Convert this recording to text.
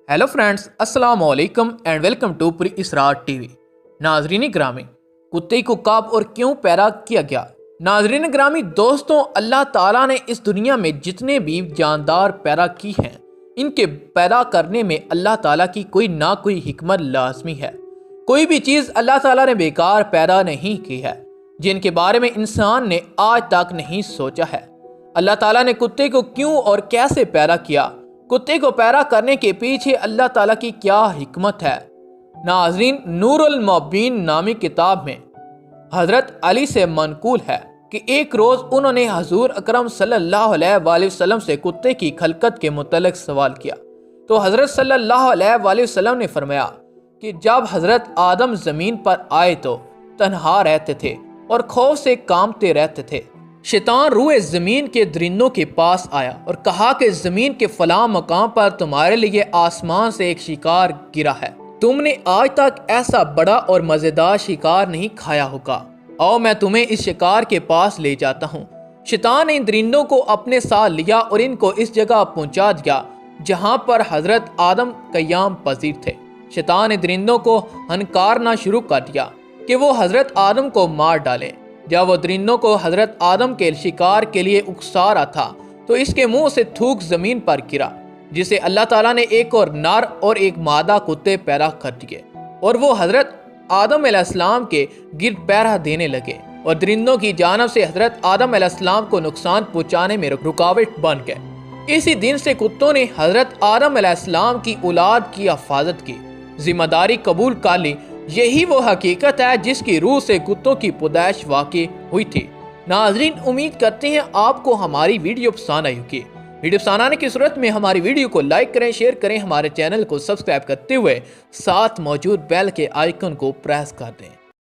Hello friends, अस्सलाम वालेकुम and welcome to Puri Israr TV. नाजरीन ग्रामी, कुत्ते को कब और क्यों पैदा किया गया? नाजरीन ग्रामी दोस्तों, अल्लाह ताला ने इस दुनिया में जितने भी जानदार पैदा की हैं, इनके पैदा करने में अल्लाह ताला की कोई ना कोई हिकमत लाजमी है। कोई भी चीज़ अल्लाह ताला ने बेकार पैदा नहीं की है, जिनके बारे में इंसान ने आज तक नहीं सोचा है। अल्लाह ताला ने कुत्ते को क्यों और कैसे पैदा किया, कुत्ते को पैदा करने के पीछे अल्लाह ताला की क्या हिकमत है? नाज़रीन, नूरुल मुबीन नामी किताब में हज़रत अली से मनकूल है कि एक रोज़ उन्होंने हजूर अकरम सल्लल्लाहु अलैहि वसल्लम से कुत्ते की खलकत के मुतल्लिक़ सवाल किया, तो हज़रत सल्लल्लाहु अलैहि वसल्लम ने फरमाया कि जब हज़रत आदम ज़मीन पर आए तो तन्हा रहते थे और खौफ से कांपते रहते थे। शैतान रूए ज़मीन के दरिंदों के पास आया और कहा कि ज़मीन के फलां मकाम पर तुम्हारे लिए आसमान से एक शिकार गिरा है, तुमने आज तक ऐसा बड़ा और मज़ेदार शिकार नहीं खाया होगा, आओ मैं तुम्हें इस शिकार के पास ले जाता हूँ। शैतान ने इन दरिंदों को अपने साथ लिया और इनको इस जगह पहुँचा दिया जहाँ पर हज़रत आदम क़याम पजीर थे। शैतान ने दरिंदों को हनकारना शुरू कर दिया कि वो हज़रत आदम को मार डालें। जब वो दरिंदों को हज़रत आदम के शिकार के लिए उकसा रहा था तो इसके मुंह से थूक ज़मीन पर गिरा, जिसे अल्लाह ताला ने एक और नर और एक मादा कुत्ते पैदा कर दिए और वो हज़रत आदम अलैहिस्सलाम के गिर्द पहरा देने लगे और दरिंदों की जानब से हज़रत आदम अलैहिस्सलाम को नुकसान पहुँचाने में रुकावट बन गए। इसी दिन से कुत्तों ने हज़रत आदम अलैहिस्सलाम की औलाद की हिफाजत की जिम्मेदारी कबूल कर ली। यही वो हकीकत है जिसकी रूह से कुत्तों की पैदाइश वाक़ई हुई थी। नाज़रीन, उम्मीद करते हैं आपको हमारी वीडियो पसंद आई होगी। वीडियो पसंद आने की सूरत में हमारी वीडियो को लाइक करें, शेयर करें, हमारे चैनल को सब्सक्राइब करते हुए साथ मौजूद बेल के आइकन को प्रेस कर दें।